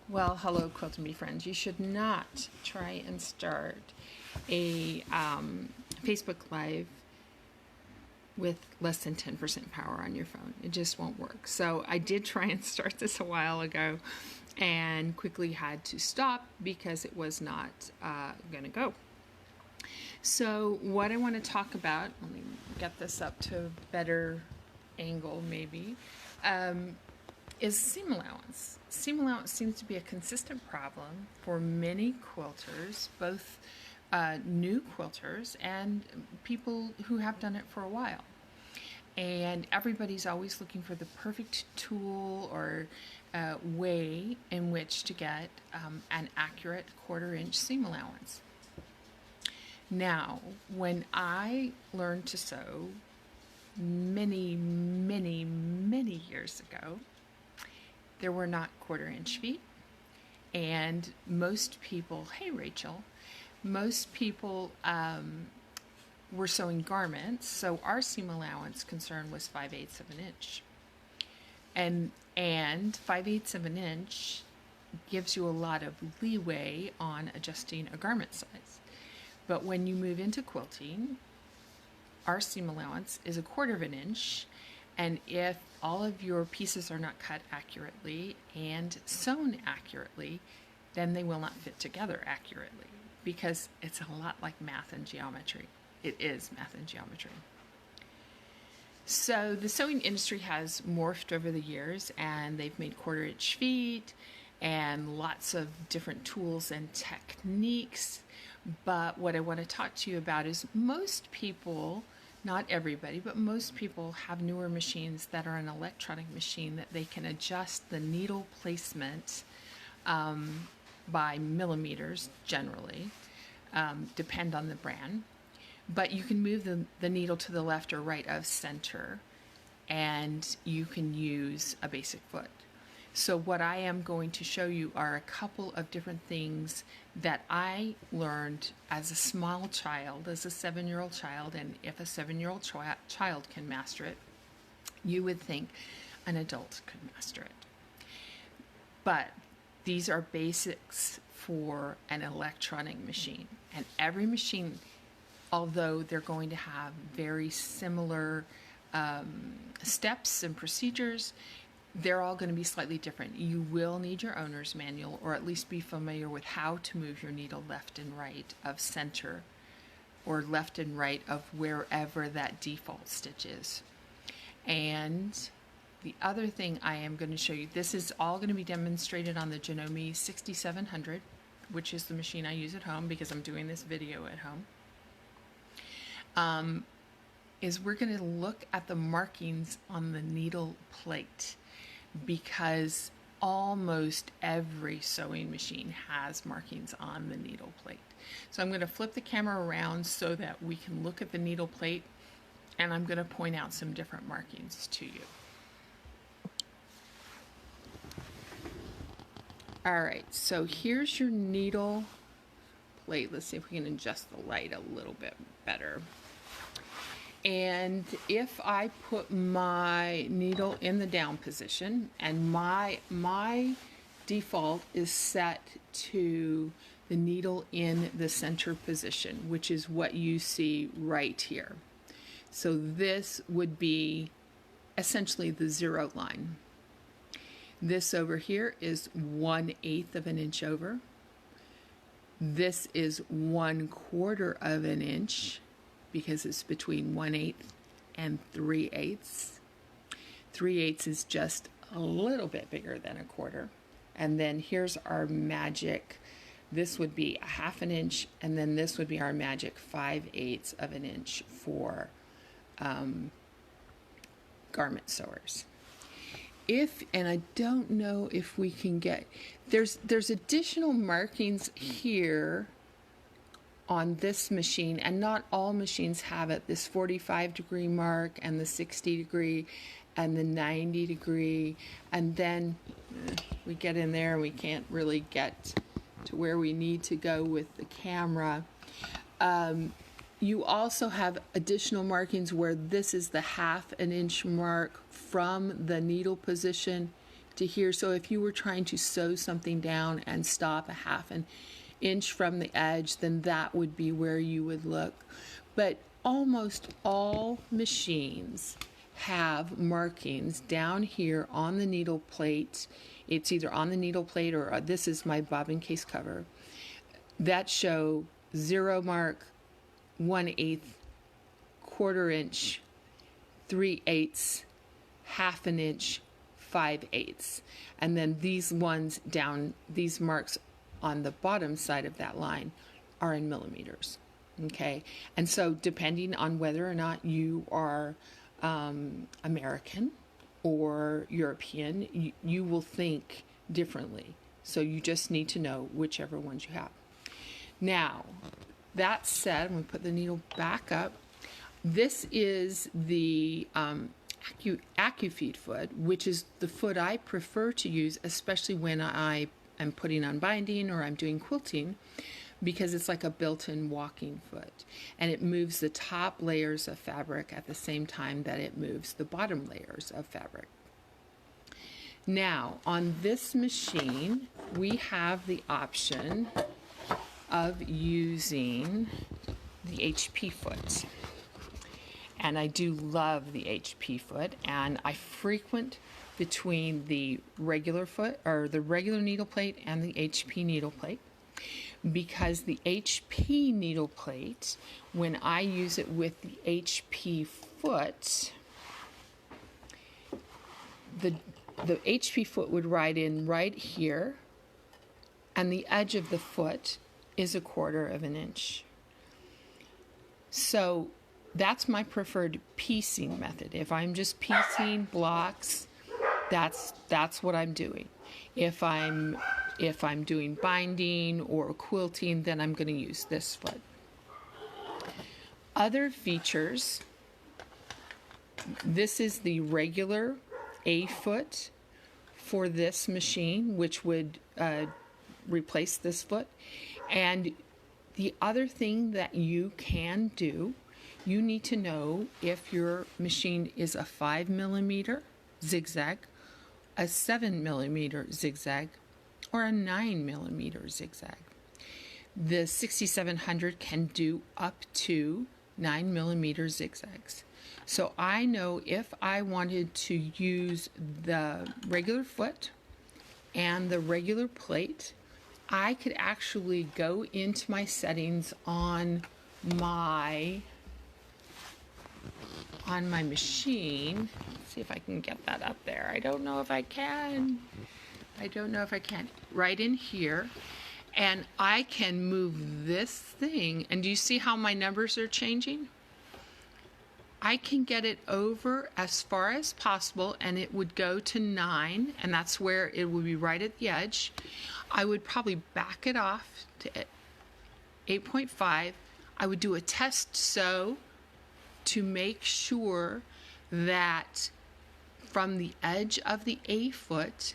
Well, hello, Quilt and Bee friends. You should not try and start a Facebook Live with less than 10% power on your phone. It just won't work. So I did try and start this a while ago and quickly had to stop because it was not going to go. So what I want to talk about, let me get this up to a better angle maybe, is seam allowance. Seam allowance seems to be a consistent problem for many quilters, both new quilters and people who have done it for a while. And everybody's always looking for the perfect tool or way in which to get an accurate 1/4 inch seam allowance. Now, when I learned to sew many years ago, there were not 1/4 inch feet, and most people, hey Rachel, most people were sewing garments, so our seam allowance concern was 5/8 of an inch. And 5/8 of an inch gives you a lot of leeway on adjusting a garment size. But when you move into quilting, our seam allowance is 1/4 of an inch, and if all of your pieces are not cut accurately and sewn accurately, then they will not fit together accurately, because it's a lot like math and geometry. It is math and geometry. So the sewing industry has morphed over the years, and they've made 1/4 inch feet and lots of different tools and techniques. But what I want to talk to you about is most people, not everybody, but most people have newer machines that are an electronic machine that they can adjust the needle placement by millimeters generally, depend on the brand. But you can move the needle to the left or right of center, and you can use a basic foot. So what I am going to show you are a couple of different things that I learned as a small child, as a 7-year-old child, and if a 7-year-old child can master it, you would think an adult could master it. But these are basics for an electronic machine, and every machine, although they're going to have very similar steps and procedures, they're all going to be slightly different. You will need your owner's manual, or at least be familiar with how to move your needle left and right of center, or left and right of wherever that default stitch is. And the other thing I am going to show you, this is all going to be demonstrated on the Janome 6700, which is the machine I use at home because I'm doing this video at home. Is we're going to look at the markings on the needle plate, because almost every sewing machine has markings on the needle plate. So I'm going to flip the camera around so that we can look at the needle plate, and I'm going to point out some different markings to you. All right, so here's your needle plate. Let's see if we can adjust the light a little bit better. And if I put my needle in the down position, and my default is set to the needle in the center position, which is what you see right here. So this would be essentially the 0 line. This over here is 1/8 of an inch over. This is 1/4 of an inch, because it's between 1/8 and 3/8. 3/8 is just a little bit bigger than 1/4. And then here's our magic. This would be 1/2 an inch, and then this would be our magic 5/8 of an inch for garment sewers. And I don't know if we can get, there's additional markings here on this machine, and not all machines have it. This 45-degree mark, and the 60-degree, and the 90-degree, and then we get in there and we can't really get to where we need to go with the camera. You also have additional markings where this is the 1/2 an inch mark from the needle position to here. So if you were trying to sew something down and stop a half an inch from the edge, then that would be where you would look. But almost all machines have markings down here on the needle plate. It's either on the needle plate or this is my bobbin case cover that show 0 mark, 1/8, 1/4 inch, 3/8, half an inch, 5/8. And then these ones down, these marks on the bottom side of that line are in millimeters. Okay, and so depending on whether or not you are American or European, you will think differently. So you just need to know whichever ones you have. Now, that said, I'm going to put the needle back up. This is the AccuFeed foot, which is the foot I prefer to use, especially when I am putting on binding or I'm doing quilting, because it's like a built-in walking foot, and it moves the top layers of fabric at the same time that it moves the bottom layers of fabric. Now, on this machine, we have the option of using the HP foot. And I do love the HP foot, and I frequent between the regular foot, or the regular needle plate, and the HP needle plate, because the HP needle plate, when I use it with the HP foot, the HP foot would ride in right here, and the edge of the foot is 1/4 inch. So that's my preferred piecing method. If I'm just piecing blocks, that's what I'm doing. If I'm doing binding or quilting, then I'm going to use this foot. Other features, this is the regular A foot for this machine, which would replace this foot. And the other thing that you can do, you need to know if your machine is a 5mm zigzag, a 7mm zigzag, or a 9mm zigzag. The 6700 can do up to 9mm zigzags. So I know if I wanted to use the regular foot and the regular plate, I could actually go into my settings on my machine. Let's see if I can get that up there. I don't know if I can. Right in here. And I can move this thing. And do you see how my numbers are changing? I can get it over as far as possible, and it would go to 9, and that's where it would be right at the edge. I would probably back it off to 8.5. I would do a test sew to make sure that from the edge of the A foot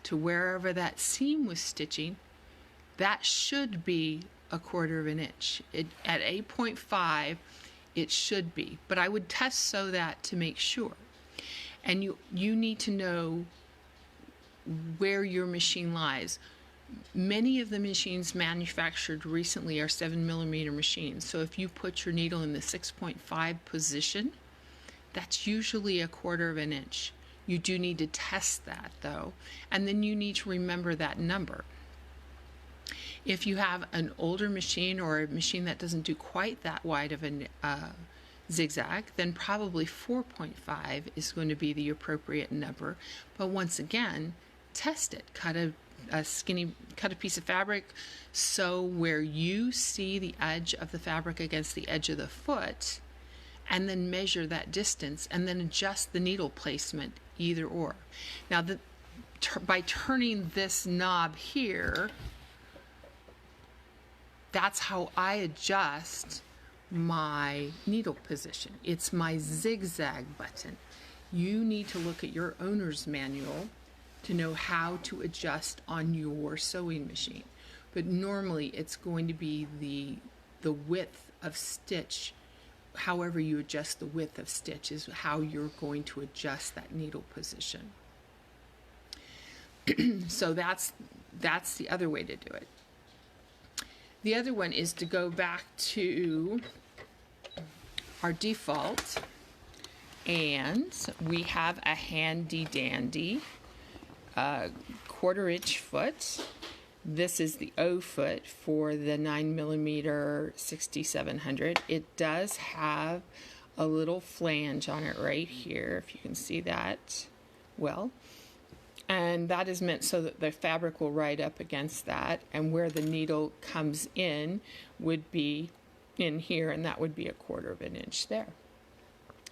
to wherever that seam was stitching, that should be 1/4 inch. At 8.5, it should be, but I would test sew that to make sure. And you need to know where your machine lies. Many of the machines manufactured recently are 7mm machines, so if you put your needle in the 6.5 position, that's usually 1/4 inch. You do need to test that though, and then you need to remember that number. If you have an older machine or a machine that doesn't do quite that wide of a zigzag, then probably 4.5 is going to be the appropriate number. But once again, test it. Cut a piece of fabric, sew where you see the edge of the fabric against the edge of the foot, and then measure that distance, and then adjust the needle placement, either or. Now, by turning this knob here, that's how I adjust my needle position. It's my zigzag button. You need to look at your owner's manual to know how to adjust on your sewing machine. But normally it's going to be the width of stitch. However you adjust the width of stitch is how you're going to adjust that needle position. So that's the other way to do it. The other one is to go back to our default, and we have a handy dandy 1/4" foot. This is the O foot for the 9mm 6700. It does have a little flange on it right here, if you can see that well. And that is meant so that the fabric will ride up against that, and where the needle comes in would be in here, and that would be 1/4 inch there.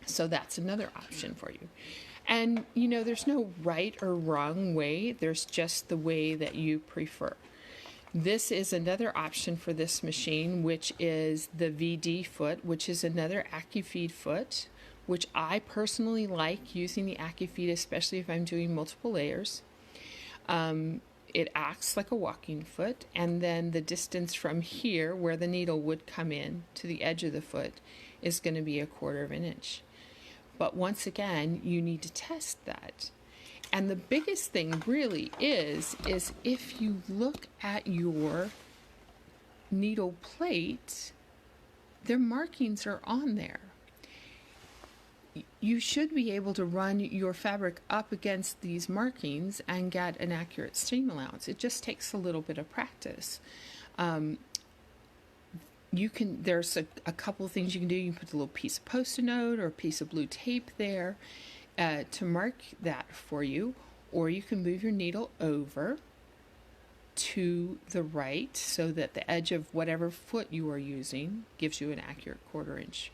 So that's another option for you. And you know, there's no right or wrong way, there's just the way that you prefer. This is another option for this machine, which is the Vidi Foot, which is another AccuFeed foot, which I personally like using the AccuFeed, especially if I'm doing multiple layers. It acts like a walking foot, and then the distance from here, where the needle would come in to the edge of the foot, is going to be 1/4 inch. But once again, you need to test that. And the biggest thing really is if you look at your needle plate, their markings are on there. You should be able to run your fabric up against these markings and get an accurate seam allowance. It just takes a little bit of practice. There's a couple of things you can do. You can put a little piece of Post-it note or a piece of blue tape there to mark that for you, or you can move your needle over to the right so that the edge of whatever foot you are using gives you an accurate 1/4 inch.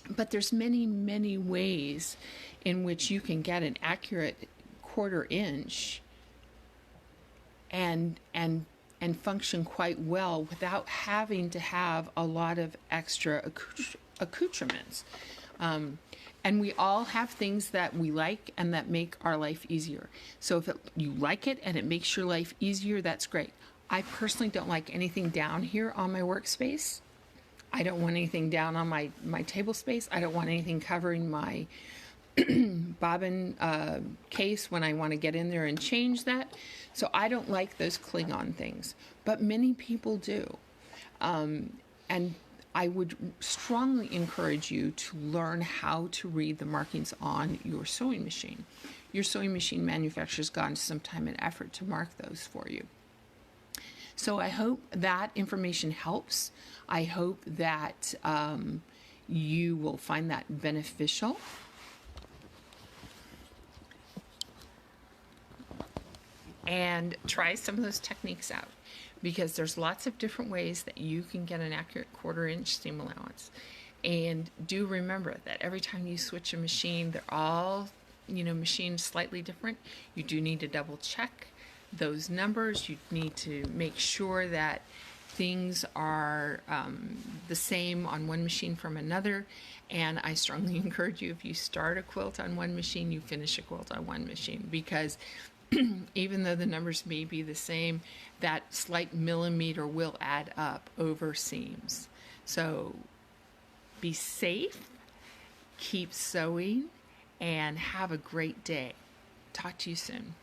But there's many ways in which you can get an accurate 1/4 inch and function quite well without having to have a lot of extra accoutrements. And we all have things that we like and that make our life easier. So if you like it and it makes your life easier, that's great. I personally don't like anything down here on my workspace. I don't want anything down on my table space. I don't want anything covering my bobbin case when I want to get in there and change that. So I don't like those cling-on things, but many people do. And I would strongly encourage you to learn how to read the markings on your sewing machine. Your sewing machine manufacturer's gone to some time and effort to mark those for you. So I hope that information helps. I hope that you will find that beneficial. And try some of those techniques out, because there's lots of different ways that you can get an accurate 1/4 inch seam allowance. And do remember that every time you switch a machine, they're all, machined slightly different. You do need to double check those numbers. You need to make sure that things are the same on one machine from another. And I strongly encourage you, if you start a quilt on one machine, you finish a quilt on one machine, because even though the numbers may be the same, that slight millimeter will add up over seams. So be safe, keep sewing, and have a great day. Talk to you soon.